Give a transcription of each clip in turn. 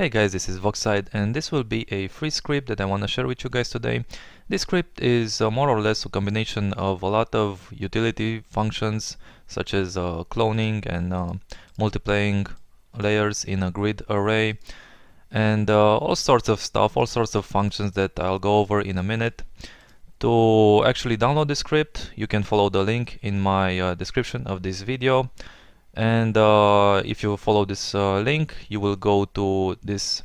Hey guys, this is Voxide, and this will be a free script that I want to share with you guys today. This script is more or less a combination of a lot of utility functions such as cloning and multiplying layers in a grid array and all sorts of stuff, all sorts of functions that I'll go over in a minute. To actually download the script, you can follow the link in my description of this video. And if you follow this link, you will go to this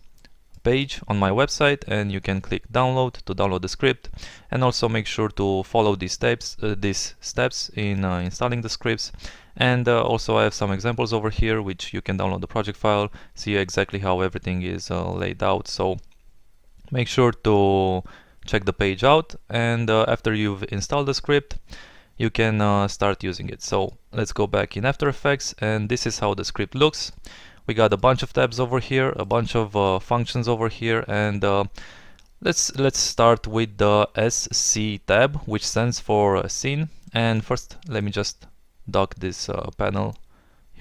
page on my website and you can click download to download the script, and also make sure to follow these steps in installing the scripts. And also I have some examples over here which you can download the project file, see exactly how everything is laid out. So make sure to check the page out, and after you've installed the script, you can start using it. So let's go back in After Effects, and this is how the script looks. We got a bunch of tabs over here, a bunch of functions over here, and let's start with the SC tab, which stands for scene. And first, let me just dock this panel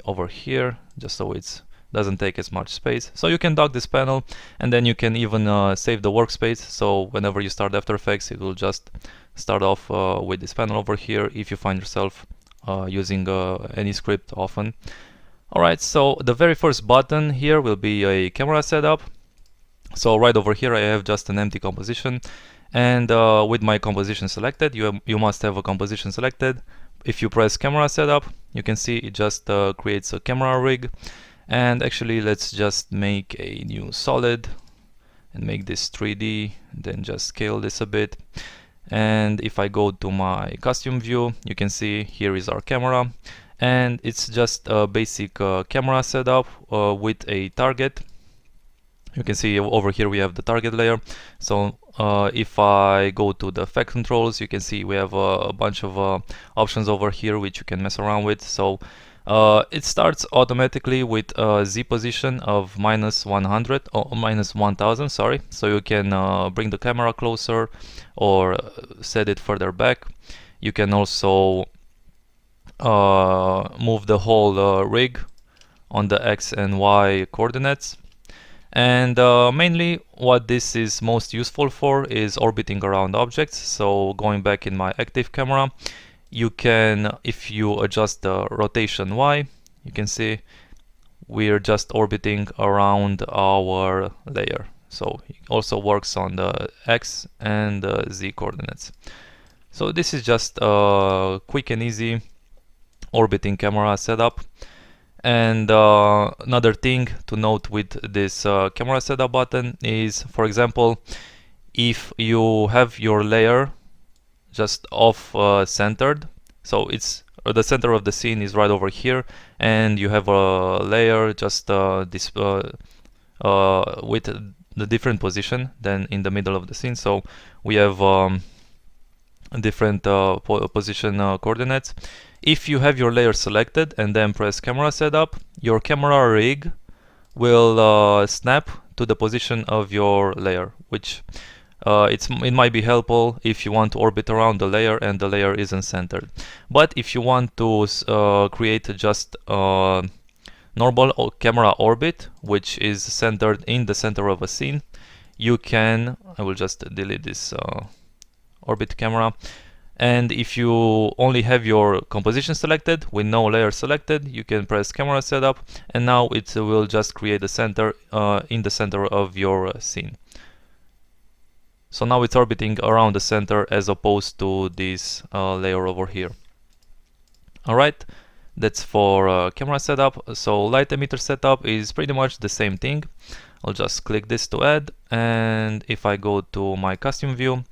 over here, just so it doesn't take as much space. So you can dock this panel, and then you can even save the workspace. So whenever you start After Effects, it will just start off with this panel over here if you find yourself using any script often. Alright, so the very first button here will be a camera setup. So right over here I have just an empty composition, and with my composition selected, you must have a composition selected. If you press camera setup, you can see it just creates a camera rig. And actually, let's just make a new solid and make this 3D, then just scale this a bit. And if I go to my custom view, you can see here is our camera, and it's just a basic camera setup with a target. You can see over here we have the target layer. So if I go to the effect controls, you can see we have a bunch of options over here which you can mess around with. So it starts automatically with a Z position of -100 or -1000, sorry. So you can bring the camera closer or set it further back. You can also move the whole rig on the X and Y coordinates. And mainly what this is most useful for is orbiting around objects. So going back in my active camera, you can, if you adjust the rotation Y, you can see we're just orbiting around our layer. So it also works on the X and the Z coordinates. So this is just a quick and easy orbiting camera setup. And another thing to note with this camera setup button is, for example, if you have your layer just off centered, so it's the center of the scene is right over here, and you have a layer just with the different position than in the middle of the scene. So we have different position coordinates. If you have your layer selected and then press camera setup, your camera rig will snap to the position of your layer, which it might be helpful if you want to orbit around the layer and the layer isn't centered. But if you want to create just normal camera orbit, which is centered in the center of a scene, you can, I will just delete this orbit camera. And if you only have your composition selected with no layer selected, you can press camera setup, and now it will just create a center in the center of your scene. So now it's orbiting around the center as opposed to this layer over here. Alright, that's for camera setup. So light emitter setup is pretty much the same thing. I'll just click this to add, and if I go to my custom view,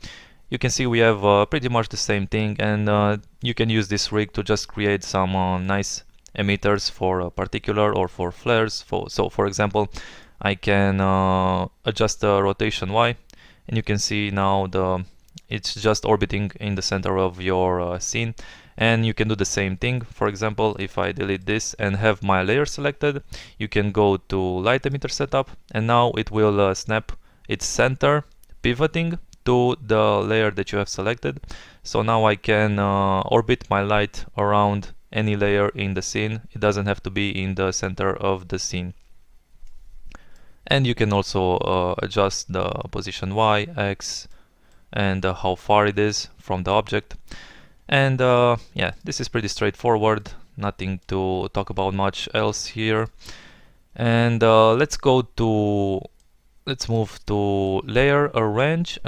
you can see we have pretty much the same thing, and you can use this rig to just create some nice emitters for a particular or for flares. So for example, I can adjust the rotation Y, and you can see now it's just orbiting in the center of your scene. And you can do the same thing. For example, if I delete this and have my layer selected, you can go to light emitter setup, and now it will snap its center pivoting to the layer that you have selected. So now I can orbit my light around any layer in the scene. It doesn't have to be in the center of the scene. And you can also adjust the position Y, X, and how far it is from the object. And yeah, this is pretty straightforward, nothing to talk about much else here. And let's move to layer arrange.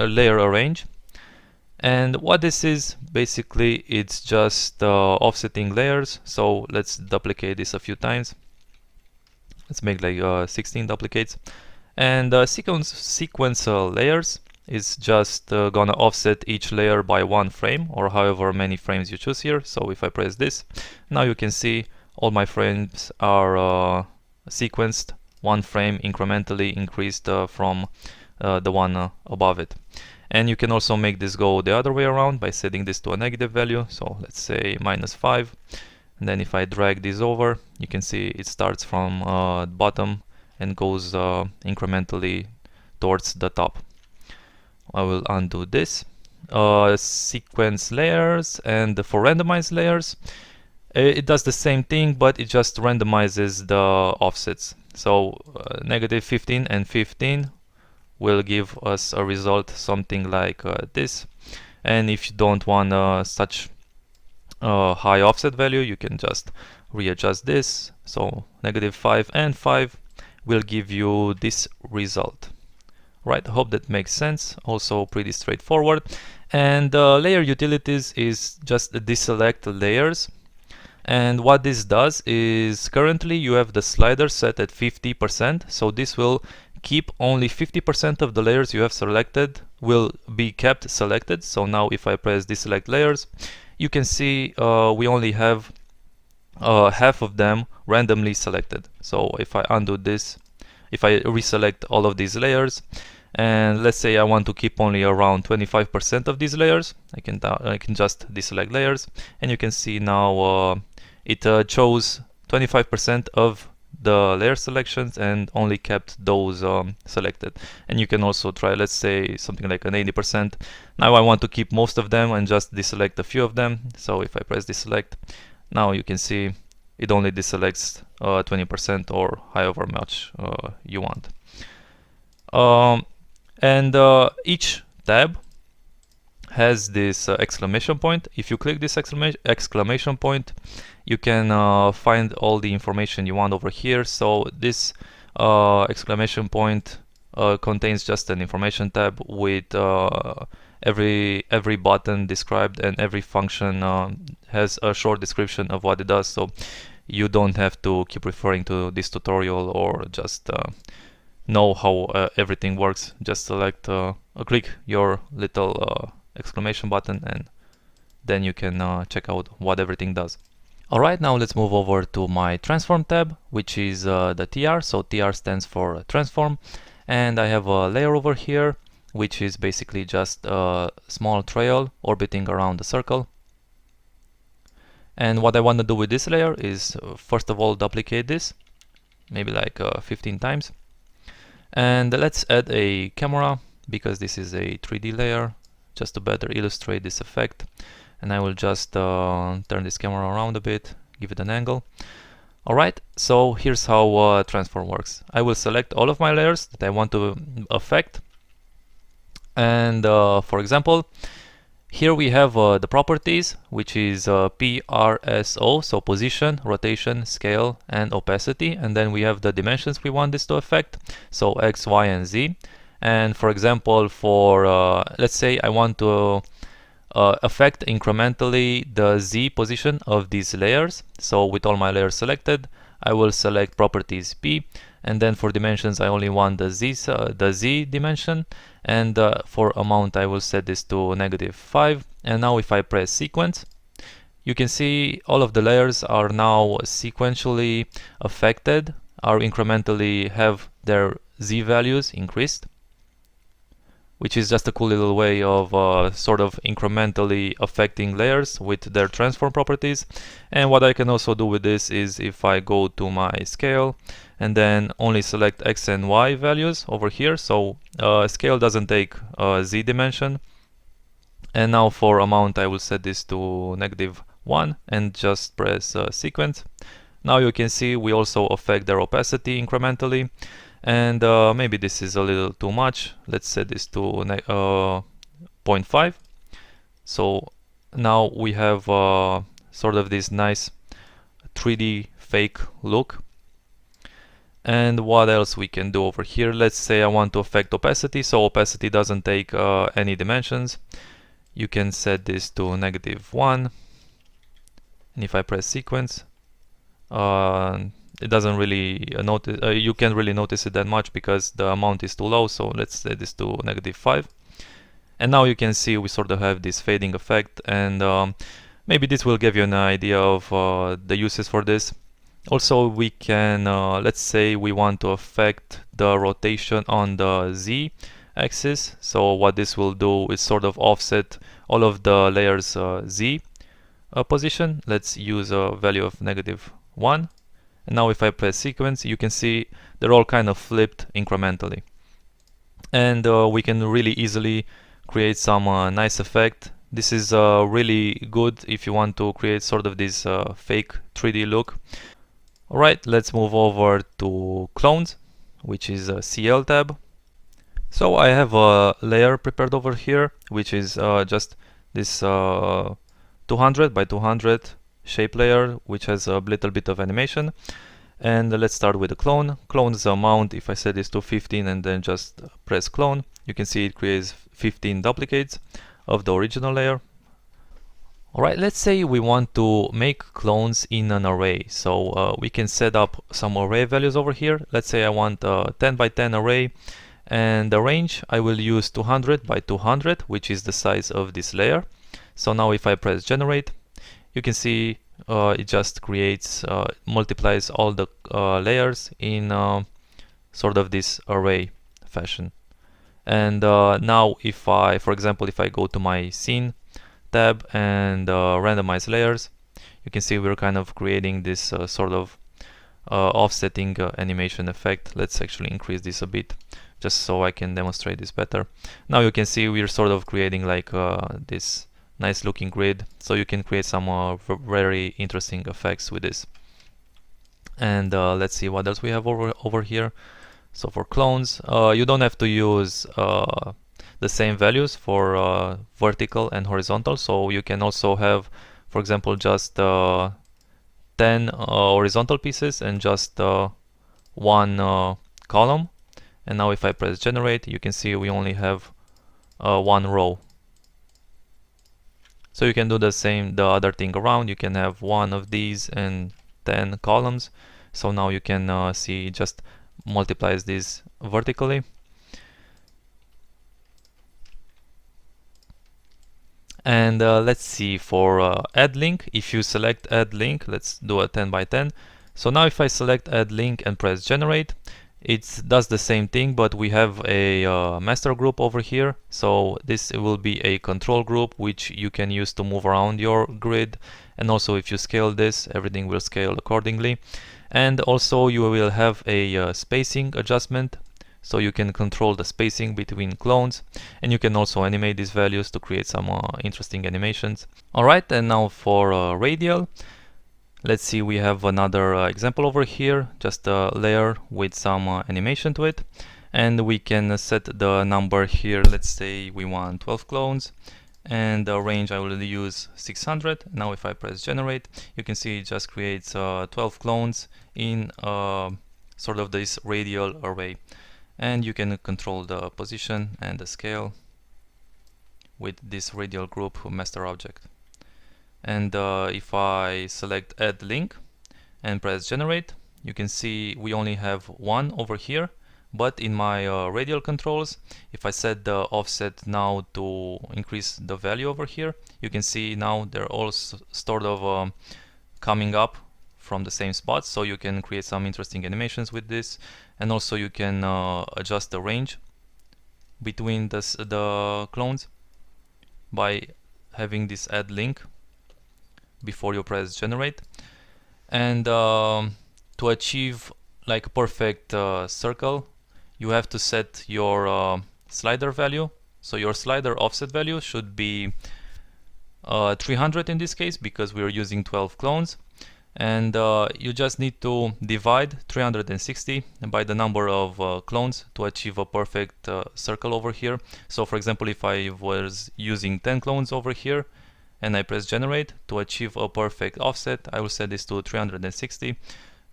And what this is, basically, it's just offsetting layers. So let's duplicate this a few times. Let's make like 16 duplicates. And sequence layers is just gonna offset each layer by one frame, or however many frames you choose here. So if I press this, now you can see all my frames are sequenced one frame incrementally increased from the one above it. And you can also make this go the other way around by setting this to a negative value. So let's say -5. And then if I drag this over, you can see it starts from bottom and goes incrementally towards the top. I will undo this. Sequence layers, and for randomized layers, it does the same thing, but it just randomizes the offsets. So -15 and 15 will give us a result something like this. And if you don't want such high offset value, you can just readjust this. So -5 and 5 will give you this result. Right, I hope that makes sense. Also pretty straightforward. And layer utilities is just deselect layers. And what this does is currently you have the slider set at 50%. So this will keep only 50% of the layers you have selected will be kept selected. So now if I press deselect layers, you can see we only have half of them randomly selected. So if I undo this, if I reselect all of these layers, and let's say I want to keep only around 25% of these layers, I can just deselect layers, and you can see now it chose 25% of the layer selections and only kept those selected. And you can also try, let's say, something like an 80%. Now I want to keep most of them and just deselect a few of them. So if I press deselect, now you can see it only deselects 20% or however much you want. And each tab has this exclamation point. If you click this exclamation point, you can find all the information you want over here. So this exclamation point contains just an information tab with every button described, and every function has a short description of what it does. So you don't have to keep referring to this tutorial or just know how everything works. Just select click your little exclamation button, and then you can check out what everything does. Alright, now let's move over to my transform tab, which is the TR. So TR stands for transform, and I have a layer over here which is basically just a small trail orbiting around the circle. And what I want to do with this layer is first of all duplicate this, maybe like 15 times. And let's add a camera, because this is a 3D layer, just to better illustrate this effect. And I will just turn this camera around a bit, give it an angle. Alright, so here's how transform works. I will select all of my layers that I want to affect. And for example, here we have the properties, which is PRSO, so position, rotation, scale, and opacity. And then we have the dimensions we want this to affect, so X, Y, and Z. And for example, for let's say I want to affect incrementally the Z position of these layers. So with all my layers selected, I will select properties P, and then for dimensions I only want the Z dimension, and for amount I will set this to -5. And now if I press sequence, you can see all of the layers are now sequentially affected, are incrementally have their Z values increased, which is just a cool little way of sort of incrementally affecting layers with their transform properties. And what I can also do with this is if I go to my scale and then only select X and Y values over here, so scale doesn't take Z dimension. And now for amount I will set this to -1 and just press sequence. Now you can see we also affect their opacity incrementally. And maybe this is a little too much. Let's set this to 0.5. So now we have sort of this nice 3D fake look. And what else we can do over here? Let's say I want to affect opacity, so opacity doesn't take any dimensions. You can set this to -1, and if I press sequence, it doesn't really notice. You can't really notice it that much because the amount is too low. So let's set this to -5, and now you can see we sort of have this fading effect, and maybe this will give you an idea of the uses for this. Also, we can, let's say we want to affect the rotation on the Z axis. So what this will do is sort of offset all of the layers Z position. Let's use a value of -1. And now if I press sequence, you can see they're all kind of flipped incrementally. And we can really easily create some nice effect. This is really good if you want to create sort of this fake 3D look. Alright, let's move over to clones, which is a CL tab. So I have a layer prepared over here, which is just this 200 by 200 shape layer, which has a little bit of animation. And let's start with the clone. Clone's amount, if I set this to 15 and then just press clone, you can see it creates 15 duplicates of the original layer. Alright, let's say we want to make clones in an array. So we can set up some array values over here. Let's say I want a 10 by 10 array, and the range I will use 200 by 200, which is the size of this layer. So now if I press generate, you can see it just creates, multiplies all the layers in sort of this array fashion. And now if I, for example, if I go to my scene tab and randomize layers, you can see we're kind of creating this sort of offsetting animation effect. Let's actually increase this a bit just so I can demonstrate this better. Now you can see we're sort of creating like this nice looking grid, so you can create some very interesting effects with this. And let's see what else we have over here. So for clones, you don't have to use the same values for vertical and horizontal, so you can also have, for example, just 10 horizontal pieces and just one column. And now if I press generate, you can see we only have one row. So you can do the other thing around. You can have one of these and 10 columns. So now you can see it just multiplies these vertically. And let's see for add link. If you select add link, let's do a 10 by 10. So now if I select add link and press generate, it does the same thing, but we have a master group over here. So this will be a control group which you can use to move around your grid, and also if you scale this, everything will scale accordingly. And also you will have a spacing adjustment, so you can control the spacing between clones, and you can also animate these values to create some interesting animations. Alright, and now for radial. Let's see, we have another example over here, just a layer with some animation to it. And we can set the number here. Let's say we want 12 clones, and the range I will use 600. Now if I press generate, you can see it just creates 12 clones in sort of this radial array. And you can control the position and the scale with this radial group master object. And if I select add link and press generate, you can see we only have one over here. But in my radial controls, if I set the offset now to increase the value over here, you can see now they're all sort of coming up from the same spot. So you can create some interesting animations with this, and also you can adjust the range between the clones by having this add link before you press generate. And to achieve like a perfect circle, you have to set your slider value. So your slider offset value should be 300 in this case, because we are using 12 clones. And you just need to divide 360 by the number of clones to achieve a perfect circle over here. So for example, if I was using 10 clones over here and I press generate, to achieve a perfect offset I will set this to 360.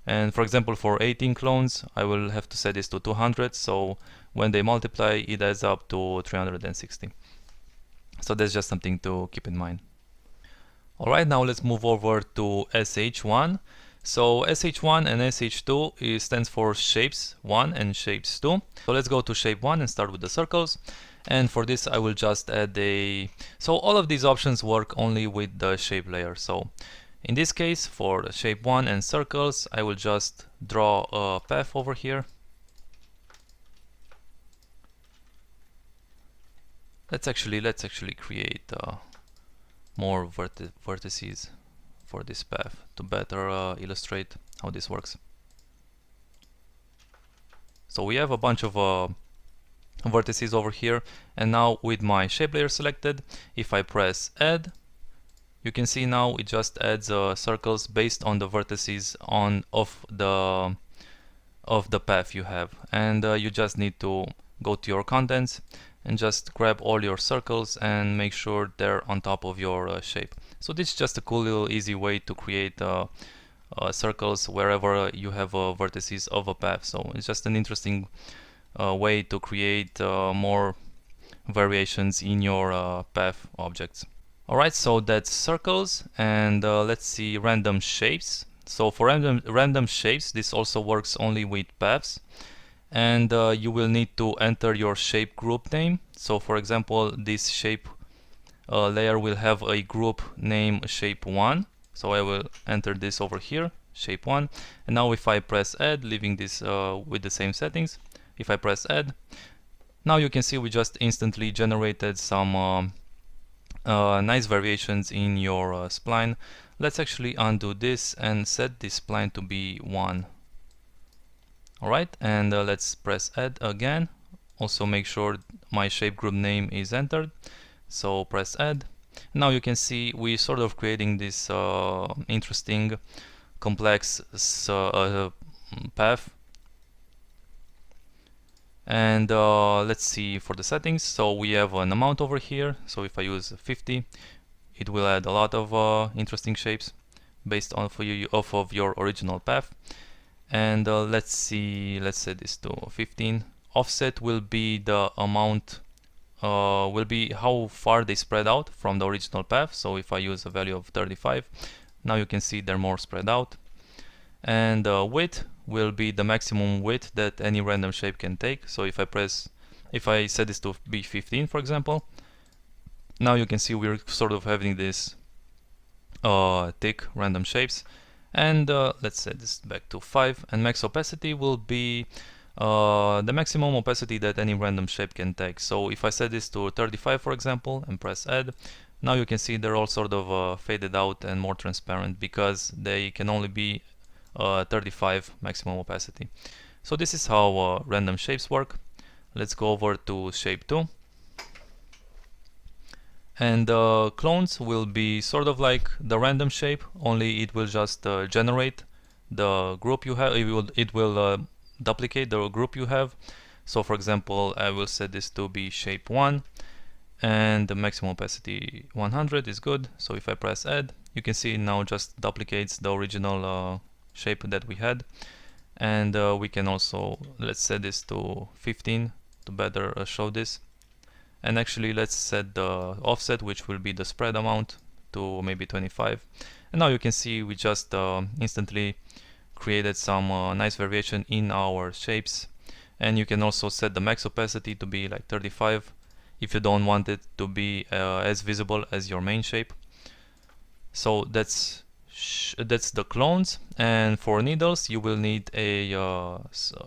And for example, for 18 clones I will have to set this to 200, so when they multiply it adds up to 360. So that's just something to keep in mind. Alright, now let's move over to SH1. So SH1 and SH2 stands for shapes 1 and shapes 2. So let's go to shape 1 and start with the circles. And for this I will just add a... So all of these options work only with the shape layer. So in this case, for the shape 1 and circles, I will just draw a path over here. Let's actually create more vertices for this path to better illustrate how this works. So we have a bunch of vertices over here, and now with my shape layer selected, if I press add, you can see now it just adds circles based on the vertices of the path you have. And you just need to go to your contents and just grab all your circles and make sure they're on top of your shape. So this is just a cool little easy way to create circles wherever you have vertices of a path. So it's just an interesting way to create more variations in your path objects. Alright, so that's circles, and let's see random shapes. So for random shapes, this also works only with paths, and you will need to enter your shape group name. So for example, this shape layer will have a group name shape1. So I will enter this over here, shape1. And now if I press add, leaving this with the same settings, if I press add, now you can see we just instantly generated some nice variations in your spline. Let's actually undo this and set this spline to be 1. Alright, and let's press add again. Also make sure my shape group name is entered. So press add. Now you can see we sort of creating this interesting complex path. And let's see for the settings. So we have an amount over here. So if I use 50, it will add a lot of interesting shapes based on off of your original path. And let's see, let's set this to 15. Offset will be the amount, will be how far they spread out from the original path. So if I use a value of 35, now you can see they're more spread out. And width will be the maximum width that any random shape can take. So if I set this to be 15, for example, now you can see we're sort of having this thick random shapes. And let's set this back to 5, and max opacity will be the maximum opacity that any random shape can take. So if I set this to 35, for example, and press add, now you can see they're all sort of faded out and more transparent because they can only be 35 maximum opacity. So this is how random shapes work. Let's go over to shape 2. And clones will be sort of like the random shape, only it will just generate the group you have. It will duplicate the group you have. So for example, I will set this to be shape 1, and the maximum opacity 100 is good. So if I press add, you can see it now just duplicates the original shape that we had. And we can also, let's set this to 15 to better show this. And actually let's set the offset, which will be the spread amount, to maybe 25. And now you can see we just instantly created some nice variation in our shapes. And you can also set the max opacity to be like 35 if you don't want it to be as visible as your main shape. So that's the clones. And for needles you will need a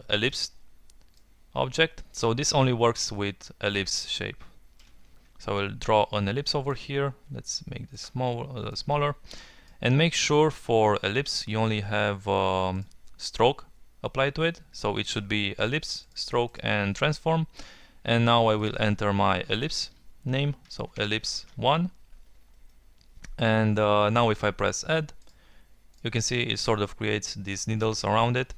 ellipse object. So this only works with ellipse shape. So I will draw an ellipse over here. Let's make this smaller. And make sure for ellipse you only have stroke applied to it. So it should be ellipse, stroke, and transform. And now I will enter my ellipse name, so ellipse 1. And now if I press add, you can see it sort of creates these needles around it.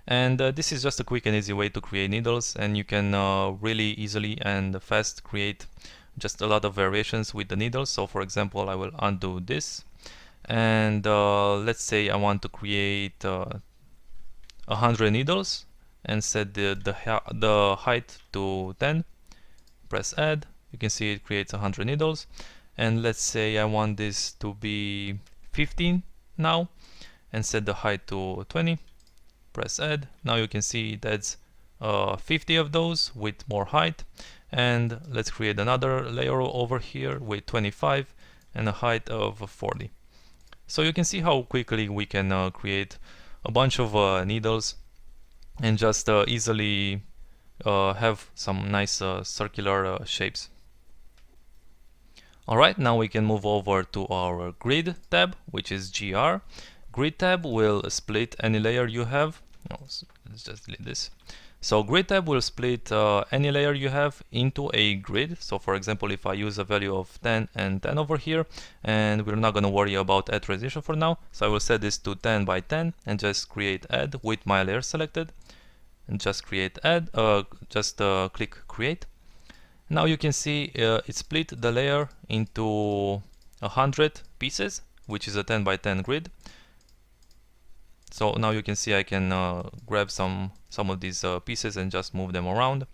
And this is just a quick and easy way to create needles, and you can really easily and fast create just a lot of variations with the needles. So for example, I will undo this, and let's say I want to create 100 needles and set the height to 10. Press add. You can see it creates 100 needles. And let's say I want this to be 15 now, and set the height to 20. Press add. Now you can see it adds 50 of those with more height. And let's create another layer over here with 25 and a height of 40. So you can see how quickly we can create a bunch of needles and just easily have some nice circular shapes. Alright, now we can move over to our grid tab, which is GR. Grid tab will split any layer you have. Oh, so let's just delete this. So grid tab will split any layer you have into a grid. So for example, if I use a value of 10 and 10 over here, and we're not going to worry about add transition for now, so I will set this to 10 by 10 and just create add with my layer selected, and just create add, click create. Now you can see it split the layer into 100 pieces, which is a 10 by 10 grid. So now you can see I can grab some of these pieces and just move them around.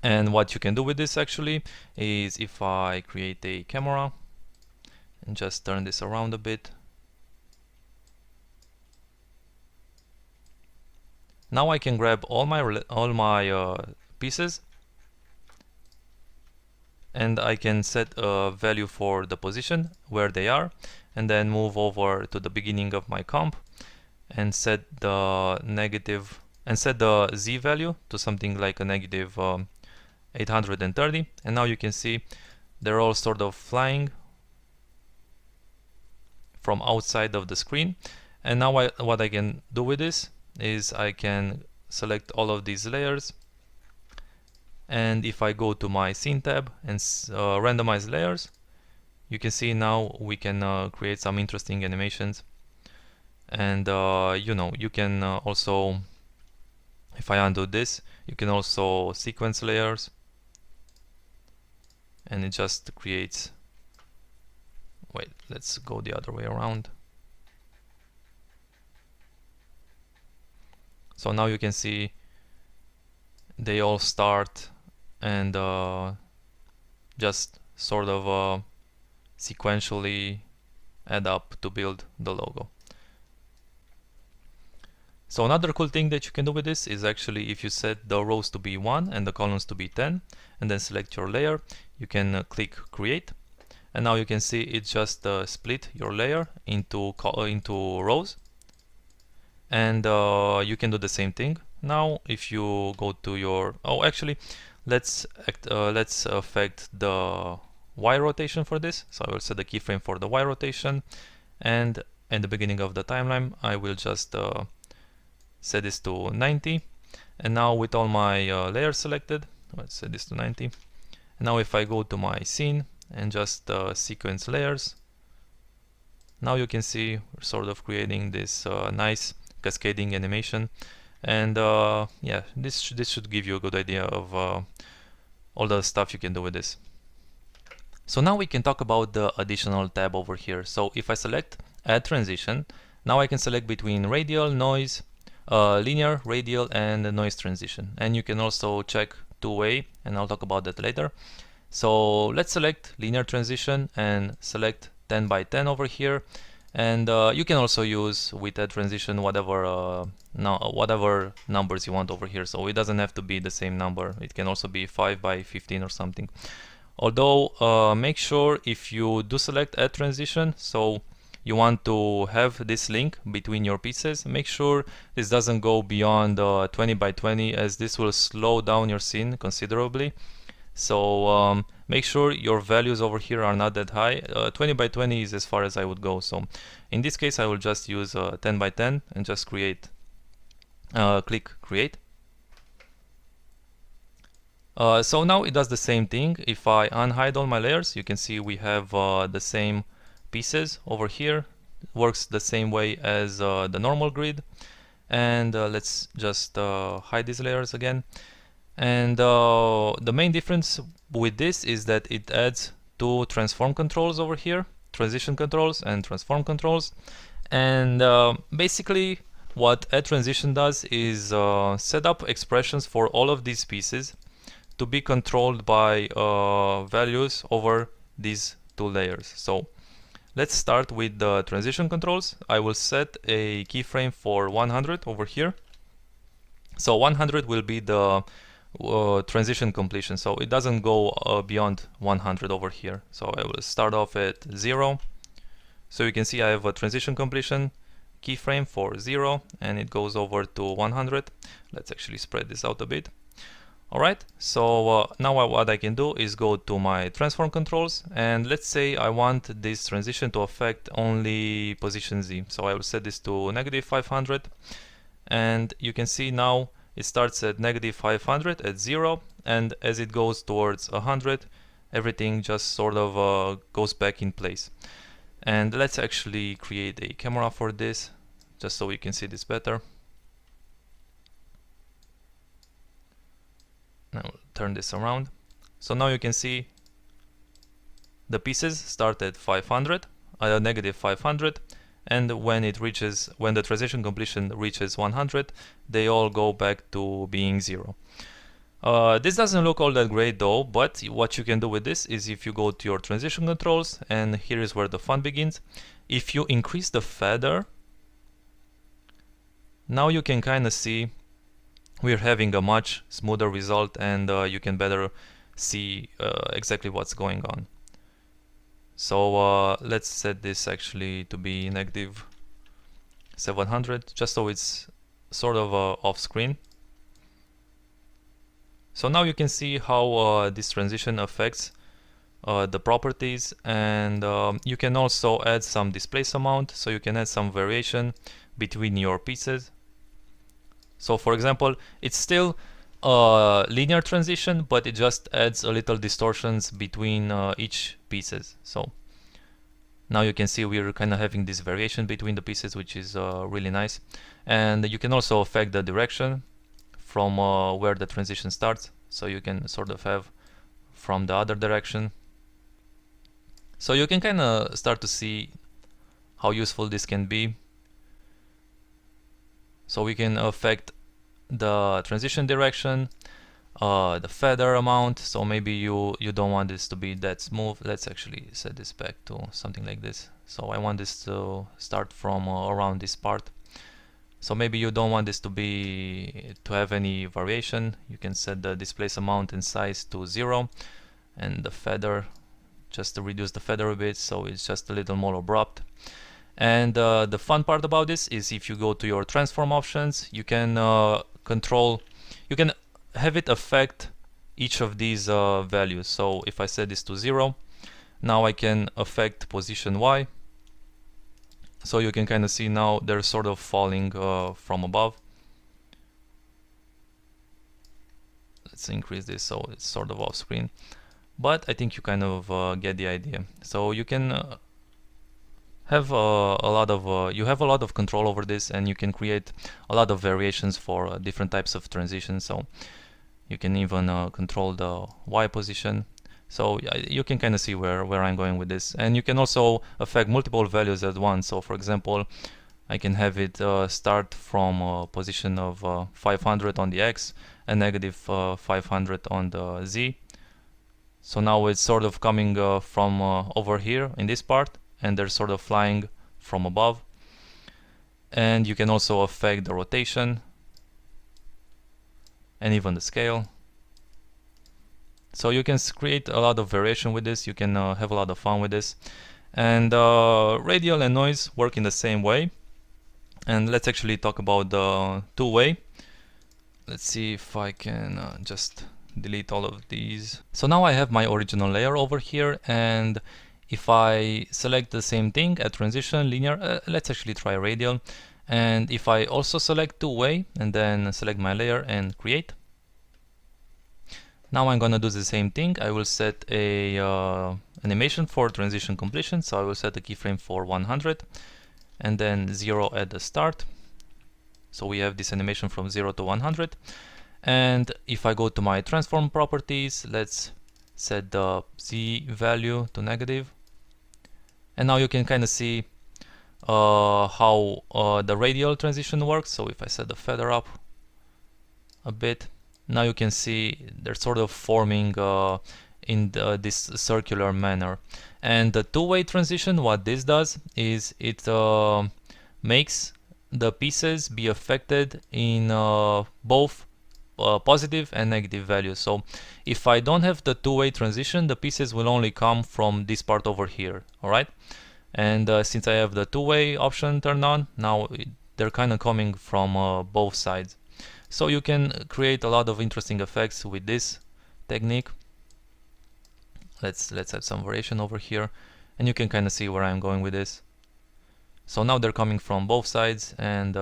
And what you can do with this actually is, if I create a camera and just turn this around a bit, now I can grab all my pieces, and I can set a value for the position where they are, and then move over to the beginning of my comp and set the Z value to something like a negative 830. And now you can see they're all sort of flying from outside of the screen. And now what I can do with this is I can select all of these layers, and if I go to my scene tab and randomize layers, you can see now we can create some interesting animations. And you can also, if I undo this, you can also sequence layers, and it just creates, wait, let's go the other way around. So now you can see they all start and just sort of sequentially add up to build the logo. So another cool thing that you can do with this is actually, if you set the rows to be 1 and the columns to be 10, and then select your layer, you can click create, and now you can see it just split your layer into rows. And you can do the same thing. Now if you go to your, let's affect the Y rotation for this. So I will set the keyframe for the Y rotation, and in the beginning of the timeline I will just set this to 90. And now with all my layers selected, let's set this to 90. And now if I go to my scene and just sequence layers, now you can see we're sort of creating this nice cascading animation. And yeah, this should give you a good idea of all the stuff you can do with this. So now we can talk about the additional tab over here. So if I select add transition, now I can select between radial, noise, linear, radial, and noise transition. And you can also check two-way, and I'll talk about that later. So let's select linear transition and select 10 by 10 over here. And you can also use with add transition whatever numbers you want over here. So it doesn't have to be the same number. It can also be 5 by 15 or something. Although make sure if you do select add transition, so you want to have this link between your pieces, make sure this doesn't go beyond 20 by 20, as this will slow down your scene considerably. So make sure your values over here are not that high. 20 by 20 is as far as I would go. So in this case I will just use 10 by 10 and just create, click create. So now it does the same thing. If I unhide all my layers, you can see we have the same pieces over here. works the same way as the normal grid. And let's just hide these layers again. And the main difference with this is that it adds two transform controls over here, transition controls and transform controls. And basically what add transition does is set up expressions for all of these pieces to be controlled by values over these two layers. So let's start with the transition controls. I will set a keyframe for 100 over here. So 100 will be the transition completion, so it doesn't go beyond 100 over here. So I will start off at 0. So you can see I have a transition completion keyframe for 0, and it goes over to 100. Let's actually spread this out a bit. Alright, so now what I can do is go to my transform controls, and let's say I want this transition to affect only position Z. So I will set this to -500, and you can see now it starts at -500 at 0, and as it goes towards 100, everything just sort of goes back in place. And let's actually create a camera for this, just so we can see this better. Now turn this around. So now you can see the pieces start at 500, -500, and when the transition completion reaches 100, they all go back to being 0. This doesn't look all that great though, but what you can do with this is if you go to your transition controls, and here is where the fun begins. If you increase the feather, now you can kind of see we're having a much smoother result, and you can better see exactly what's going on. So let's set this actually to be -700, just so it's sort of off screen. So now you can see how this transition affects the properties, and you can also add some displace amount, so you can add some variation between your pieces. So for example, it's still a linear transition, but it just adds a little distortions between each pieces. So now you can see we're kind of having this variation between the pieces, which is really nice. And you can also affect the direction from where the transition starts, so you can sort of have from the other direction. So you can kind of start to see how useful this can be. So we can affect the transition direction, the feather amount. So maybe you don't want this to be that smooth. Let's actually set this back to something like this. So I want this to start from around this part. So maybe you don't want this to have any variation. You can set the displace amount and size to 0, and the feather, just to reduce the feather a bit, so it's just a little more abrupt. And the fun part about this is if you go to your transform options, you can you can have it affect each of these values. So if I set this to 0, now I can affect position Y. So you can kind of see now they're sort of falling from above. Let's increase this so it's sort of off screen, but I think you kind of get the idea. So you can have you have a lot of control over this, and you can create a lot of variations for different types of transitions. So you can even control the Y position. So you can kind of see where I'm going with this, and you can also affect multiple values at once. So for example, I can have it start from a position of 500 on the X and -500 on the Z. So now it's sort of coming from over here in this part, and they're sort of flying from above. And you can also affect the rotation and even the scale. So you can create a lot of variation with this. You can have a lot of fun with this. And radial and noise work in the same way. And let's actually talk about the two-way. Let's see if I can just delete all of these. So now I have my original layer over here, and if I select the same thing at transition, linear, let's actually try radial. And if I also select two-way and then select my layer and create, now I'm gonna do the same thing. I will set a animation for transition completion. So I will set the keyframe for 100, and then 0 at the start. So we have this animation from 0 to 100. And if I go to my transform properties, let's set the Z value to negative. And now you can kind of see how the radial transition works. So if I set the feather up a bit, now you can see they're sort of forming in this circular manner. And the two-way transition, what this does is it makes the pieces be affected in both positive and negative values. So if I don't have the two-way transition, the pieces will only come from this part over here, alright? And since I have the two-way option turned on, now they're kind of coming from both sides. So you can create a lot of interesting effects with this technique. Let's have some variation over here, and you can kind of see where I'm going with this. So now they're coming from both sides and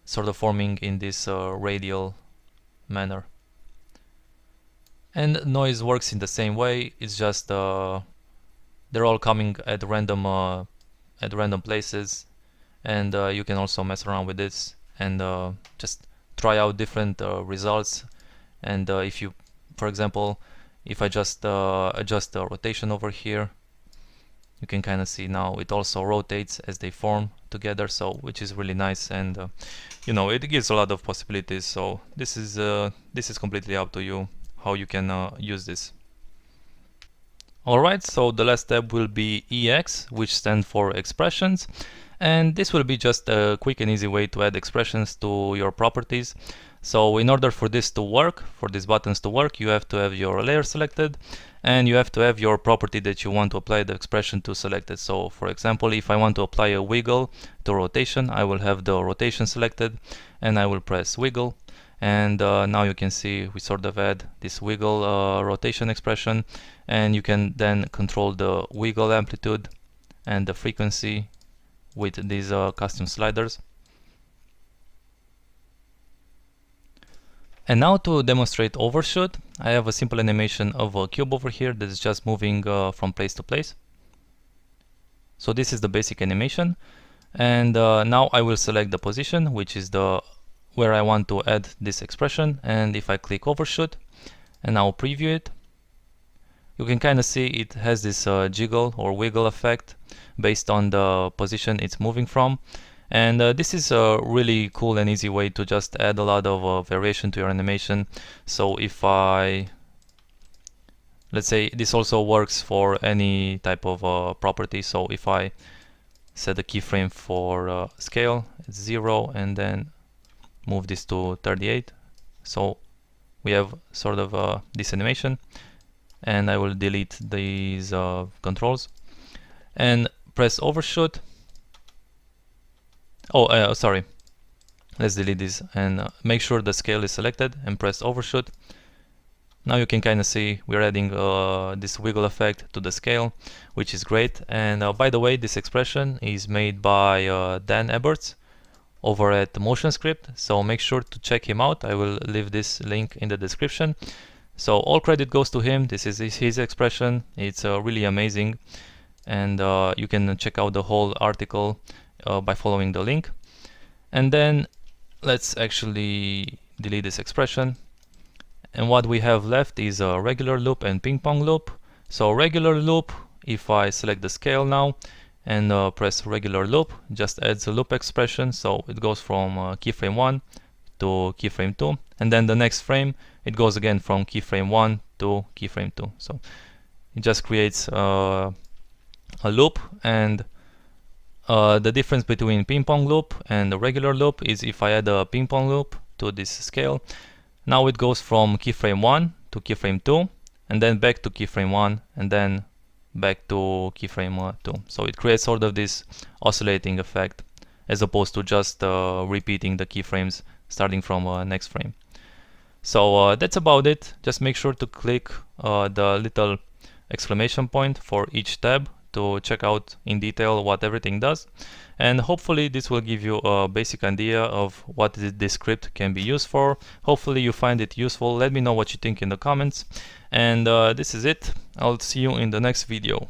sort of forming in this radial manner. And noise works in the same way. It's just they're all coming at random places, and you can also mess around with this and just try out different results. And if you, for example, if I just adjust the rotation over here, you can kind of see now it also rotates as they form together, so which is really nice. And you know, it gives a lot of possibilities. So this is completely up to you how you can use this. Alright, so the last step will be EX, which stands for expressions, and this will be just a quick and easy way to add expressions to your properties. So in order for this to work, for these buttons to work, you have to have your layer selected, and you have to have your property that you want to apply the expression to selected. So for example, if I want to apply a wiggle to rotation, I will have the rotation selected, and I will press wiggle. And now you can see we sort of add this wiggle rotation expression, and you can then control the wiggle amplitude and the frequency with these custom sliders. And now to demonstrate overshoot, I have a simple animation of a cube over here that is just moving from place to place. So this is the basic animation, and now I will select the position, which is the where I want to add this expression. And if I click overshoot and now preview it, you can kind of see it has this jiggle or wiggle effect based on the position it's moving from. And this is a really cool and easy way to just add a lot of variation to your animation. So if let's say this also works for any type of property. So if I set the keyframe for scale, it's 0, and then move this to 38, so we have sort of this animation. And I will delete these controls and press overshoot. Sorry, let's delete this and make sure the scale is selected and press overshoot. Now you can kind of see we're adding this wiggle effect to the scale, which is great. And by the way, this expression is made by Dan Ebberts over at MotionScript, so make sure to check him out. I will leave this link in the description. So all credit goes to him. This is his expression. It's really amazing, and you can check out the whole article by following the link. And then let's actually delete this expression, and what we have left is a regular loop and ping pong loop. So regular loop, if I select the scale now and press regular loop, just adds a loop expression, so it goes from keyframe 1 to keyframe 2, and then the next frame it goes again from keyframe 1 to keyframe 2. So it just creates a loop. And the difference between ping pong loop and the regular loop is if I add a ping pong loop to this scale, now it goes from keyframe 1 to keyframe 2, and then back to keyframe 1, and then back to keyframe 2. So it creates sort of this oscillating effect as opposed to just repeating the keyframes starting from next frame. So that's about it. Just make sure to click the little exclamation point for each tab to check out in detail what everything does, and hopefully this will give you a basic idea of what this script can be used for. Hopefully you find it useful. Let me know what you think in the comments, and this is it. I'll see you in the next video.